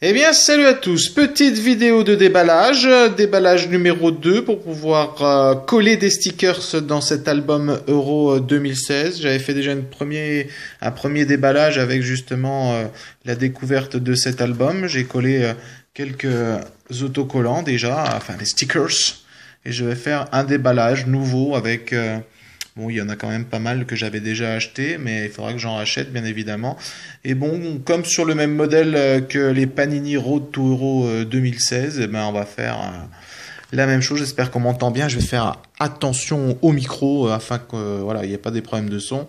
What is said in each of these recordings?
Eh bien, salut à tous. Petite vidéo de déballage, déballage numéro 2 pour pouvoir coller des stickers dans cet album Euro 2016. J'avais fait déjà un premier déballage avec justement la découverte de cet album. J'ai collé quelques autocollants déjà, enfin les stickers. Et je vais faire un déballage nouveau avec... bon, il y en a quand même pas mal que j'avais déjà acheté, mais il faudra que j'en rachète, bien évidemment. Et bon, comme sur le même modèle que les Panini Road to Euro 2016, eh ben, on va faire la même chose. J'espère qu'on m'entend bien. Je vais faire attention au micro afin que voilà, il n'y ait pas des problèmes de son.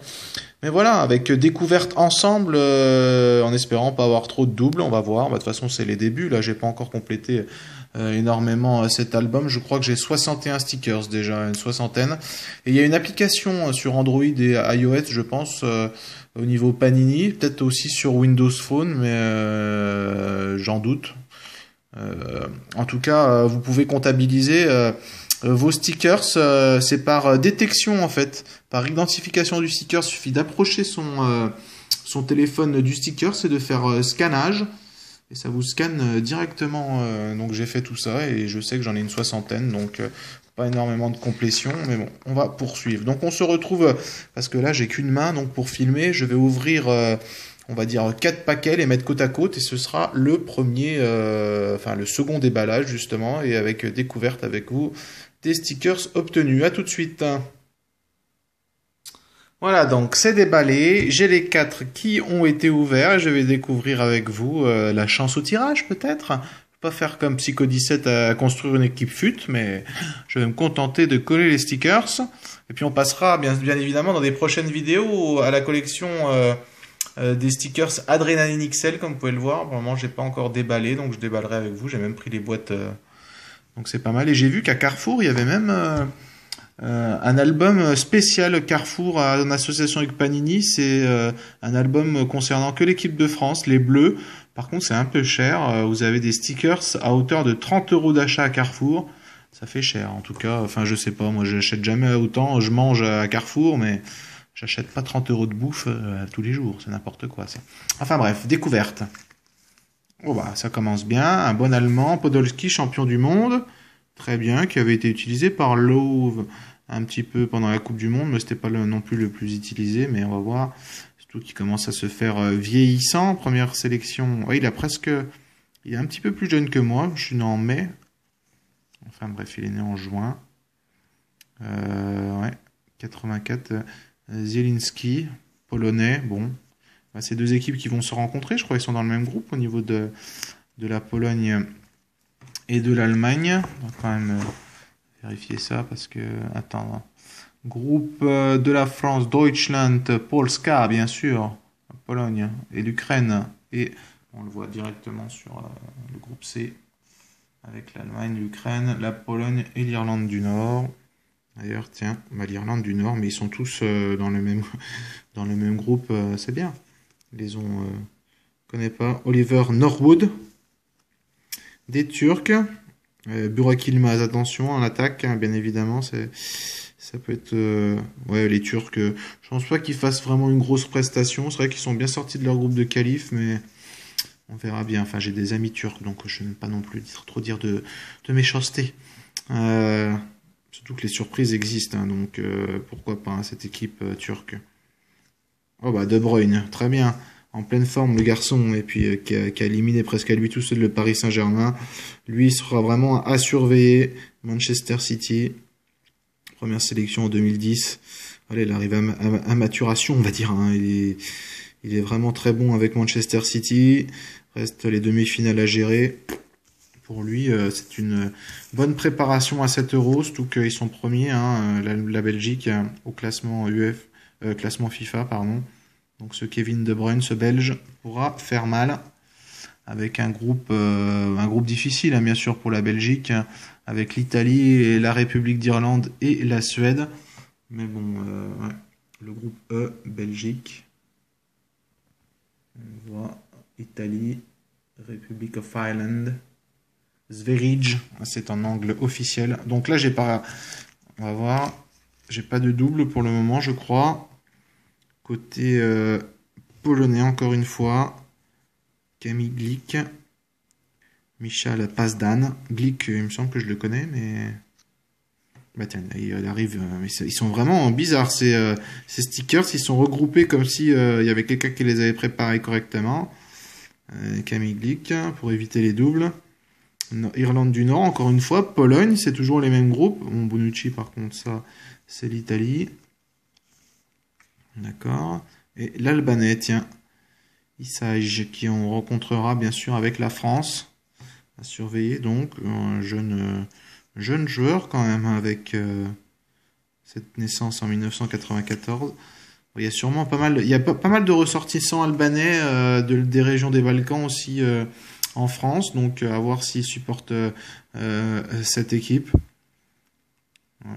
Mais voilà, avec découverte ensemble, en espérant pas avoir trop de doubles, on va voir. Bah, de toute façon, c'est les débuts. Là, j'ai pas encore complété énormément cet album. Je crois que j'ai 61 stickers déjà, une soixantaine. Et il y a une application sur Android et iOS, je pense, au niveau Panini, peut-être aussi sur Windows Phone, mais j'en doute. En tout cas, vous pouvez comptabiliser vos stickers. C'est par détection en fait, par identification du sticker. Il suffit d'approcher son téléphone du sticker, c'est de faire scannage. Et ça vous scanne directement. Donc j'ai fait tout ça et je sais que j'en ai une soixantaine. Donc pas énormément de complétion. Mais bon, on va poursuivre. Donc on se retrouve, parce que là j'ai qu'une main. Donc pour filmer, je vais ouvrir on va dire 4 paquets, les mettre côte à côte, et ce sera le premier, enfin le second déballage justement, et avec découverte avec vous des stickers obtenus. À tout de suite. Voilà, donc c'est déballé, j'ai les 4 qui ont été ouverts, et je vais découvrir avec vous la chance au tirage peut-être. Je vais pas faire comme Psycho 17 à construire une équipe FUT, mais je vais me contenter de coller les stickers. Et puis on passera bien évidemment dans des prochaines vidéos à la collection des stickers Adrenaline XL, comme vous pouvez le voir. Pour le moment, j'ai pas encore déballé, donc je déballerai avec vous. J'ai même pris les boîtes, donc c'est pas mal. Et j'ai vu qu'à Carrefour, il y avait même un album spécial Carrefour en association avec Panini. C'est un album concernant que l'équipe de France, les Bleus. Par contre, c'est un peu cher. Vous avez des stickers à hauteur de 30 euros d'achat à Carrefour. Ça fait cher, en tout cas. Enfin, je sais pas. Moi, j'achète jamais autant. Je mange à Carrefour, mais j'achète pas 30 euros de bouffe tous les jours. C'est n'importe quoi, ça. Enfin bref, découverte. Oh bah, ça commence bien. Un bon Allemand, Podolski, champion du monde. Très bien, qui avait été utilisé par Lowe un petit peu pendant la Coupe du Monde, mais c'était pas non plus le plus utilisé. Mais on va voir. Surtout qu'il commence à se faire vieillissant. Première sélection. Ouais, il est un petit peu plus jeune que moi. Je suis né en mai. Enfin bref, il est né en juin. Ouais, 84. Zielinski, polonais. Bon, bah, c'est deux équipes qui vont se rencontrer. Je crois qu'ils sont dans le même groupe au niveau de la Pologne et de l'Allemagne. On va quand même vérifier ça parce que... Attends. Groupe de la France, Deutschland, Polska, bien sûr. La Pologne et l'Ukraine. Et on le voit directement sur le groupe C. Avec l'Allemagne, l'Ukraine, la Pologne et l'Irlande du Nord. D'ailleurs, tiens, bah, l'Irlande du Nord, mais ils sont tous dans le même groupe, c'est bien. Ils les ont, connais pas, Oliver Norwood, des Turcs, Burak Yılmaz, attention, en attaque, hein, bien évidemment, ça peut être, ouais, les Turcs, je pense pas qu'ils fassent vraiment une grosse prestation, c'est vrai qu'ils sont bien sortis de leur groupe de qualif, mais on verra bien. Enfin, j'ai des amis turcs, donc je n'aime pas non plus trop dire de méchanceté. Surtout que les surprises existent, hein, donc pourquoi pas hein, cette équipe turque. Oh bah De Bruyne, très bien, en pleine forme le garçon, et puis qui a éliminé presque à lui tout seul le Paris Saint-Germain. Lui sera vraiment à surveiller. Manchester City, première sélection en 2010. Allez, il arrive à maturation, on va dire. Hein. Il est vraiment très bon avec Manchester City. Reste les demi-finales à gérer. Pour lui, c'est une bonne préparation à 7 euros, surtout qu'ils sont premiers, hein, la Belgique, au classement classement FIFA, pardon. Donc ce Kevin De Bruyne, ce Belge, pourra faire mal avec un groupe difficile, hein, bien sûr, pour la Belgique, avec l'Italie et la République d'Irlande et la Suède. Mais bon, ouais, le groupe E, Belgique. On voit Italie, Republic of Ireland. Sverige, c'est en angle officiel. Donc là, on va voir, j'ai pas de double pour le moment, je crois. Côté polonais, encore une fois, Kamil Glik, Michal Pazdan. Glick, il me semble que je le connais, mais... Bah tiens, il arrive... ils sont vraiment bizarres, ces stickers. Ils sont regroupés comme si il y avait quelqu'un qui les avait préparés correctement. Camille Glick, pour éviter les doubles. Irlande du Nord, encore une fois. Pologne, c'est toujours les mêmes groupes. Bon, Bonucci, par contre, ça, c'est l'Italie. D'accord. Et l'Albanais, tiens. Isage, qui on rencontrera bien sûr avec la France. À surveiller, donc. Un jeune joueur, quand même, avec cette naissance en 1994. Il y a sûrement pas mal, il y a pas mal de ressortissants albanais des régions des Balkans aussi en France, donc à voir s'ils supportent cette équipe. Ouais.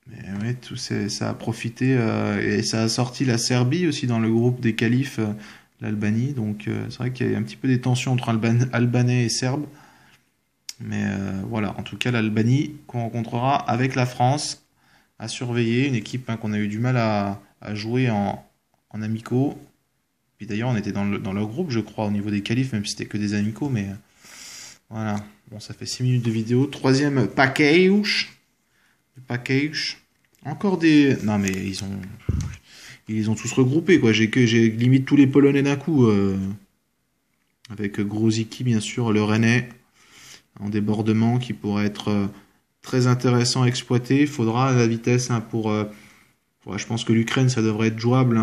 Mais ouais, ça a profité et ça a sorti la Serbie aussi dans le groupe des qualifs, l'Albanie. Donc c'est vrai qu'il y a un petit peu des tensions entre Albanais et Serbes. Mais voilà, en tout cas l'Albanie qu'on rencontrera avec la France à surveiller, une équipe qu'on a eu du mal à jouer en amicaux. Puis d'ailleurs, on était dans leur groupe, je crois, au niveau des qualifs, même si c'était que des amicaux, mais voilà. Bon, ça fait 6 minutes de vidéo. Troisième package. Le package. Encore des... Non, mais ils ont tous regroupés, quoi. J'ai limite tous les Polonais d'un coup. Avec Grosicki, bien sûr, le Rennais, en débordement, qui pourrait être très intéressant à exploiter. Il faudra la vitesse pour... je pense que l'Ukraine, ça devrait être jouable.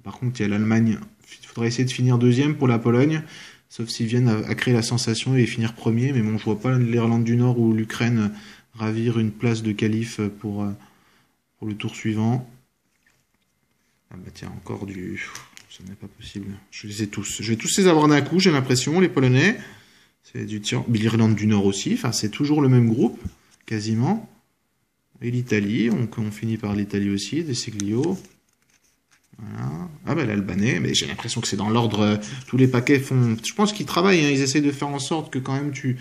Par contre, il y a l'Allemagne. Il faudrait essayer de finir deuxième pour la Pologne, sauf s'ils viennent à créer la sensation et finir premier. Mais bon, je vois pas l'Irlande du Nord ou l'Ukraine ravir une place de qualif pour le tour suivant. Ah bah tiens, encore du... Ça n'est pas possible. Je les ai tous. Je vais tous les avoir d'un coup, j'ai l'impression, les Polonais. C'est du tir. L'Irlande du Nord aussi. Enfin, c'est toujours le même groupe, quasiment. Et l'Italie, on finit par l'Italie aussi, des Seglio. Voilà. Ah ben l'Albanais, mais j'ai l'impression que c'est dans l'ordre, tous les paquets font... Je pense qu'ils travaillent, ils essayent de faire en sorte que quand même tu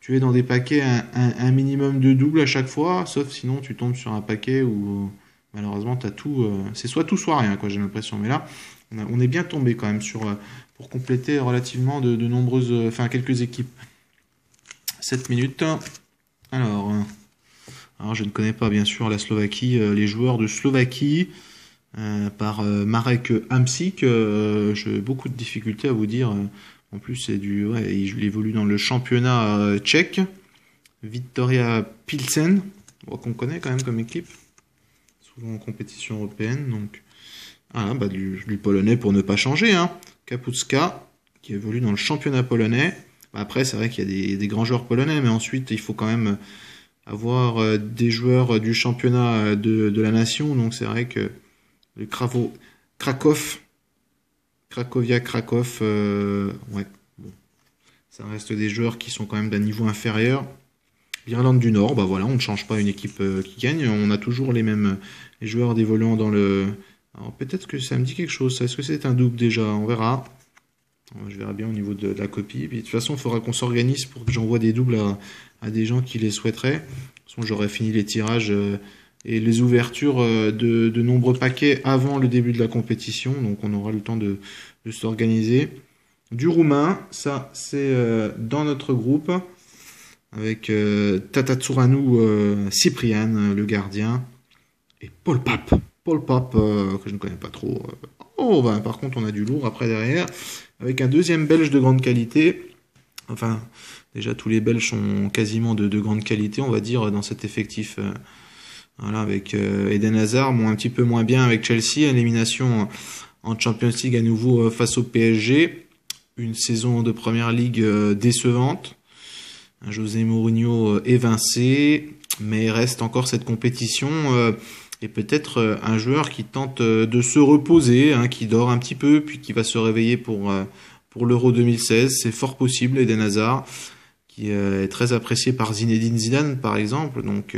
es dans des paquets un minimum de double à chaque fois, sauf sinon tu tombes sur un paquet où malheureusement tu as tout... c'est soit tout soit rien, quoi, j'ai l'impression. Mais là, on est bien tombé quand même pour compléter relativement de nombreuses... Enfin, quelques équipes. 7 minutes. Alors, je ne connais pas bien sûr la Slovaquie, les joueurs de Slovaquie, par Marek Hamsik. J'ai beaucoup de difficultés à vous dire. En plus, c'est il évolue dans le championnat tchèque. Victoria Pilsen, qu'on connaît quand même comme équipe, souvent en compétition européenne. Donc, du polonais pour ne pas changer. Kapuska, qui évolue dans le championnat polonais. Après, c'est vrai qu'il y a des grands joueurs polonais, mais ensuite, il faut quand même avoir des joueurs du championnat de la nation. Donc, c'est vrai que le Cracovia Krakow, bon, ça reste des joueurs qui sont quand même d'un niveau inférieur. L'Irlande du Nord, voilà, on ne change pas une équipe qui gagne, on a toujours les mêmes joueurs d'évoluant dans le... Alors peut-être que ça me dit quelque chose, est-ce que c'est un double déjà? On verra. Je verrai bien au niveau de la copie. Puis, de toute façon, il faudra qu'on s'organise pour que j'envoie des doubles à des gens qui les souhaiteraient. De toute façon, j'aurai fini les tirages et les ouvertures de nombreux paquets avant le début de la compétition. Donc, on aura le temps de s'organiser. Du roumain, ça, c'est dans notre groupe. Avec Tatatsuranu Cyprian, le gardien. Et Paul Pape. Que je ne connais pas trop. Par contre, on a du lourd après derrière. Avec un deuxième Belge de grande qualité. Enfin, déjà, tous les Belges sont quasiment de grande qualité, on va dire, dans cet effectif. Voilà, avec Eden Hazard, un petit peu moins bien avec Chelsea. Élimination en Champions League à nouveau face au PSG. Une saison de Première Ligue décevante. José Mourinho évincé. Mais reste encore cette compétition... et peut-être un joueur qui tente de se reposer, qui dort un petit peu, puis qui va se réveiller pour l'Euro 2016. C'est fort possible, Eden Hazard, qui est très apprécié par Zinedine Zidane, par exemple, donc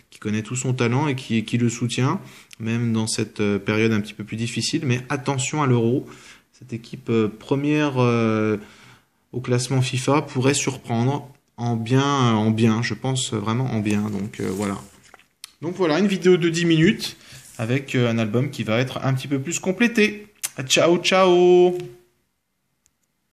qui connaît tout son talent et qui le soutient, même dans cette période un petit peu plus difficile. Mais attention à l'Euro, cette équipe première au classement FIFA pourrait surprendre en bien, je pense vraiment en bien, donc voilà. Donc voilà, une vidéo de 10 minutes avec un album qui va être un petit peu plus complété. Ciao, ciao!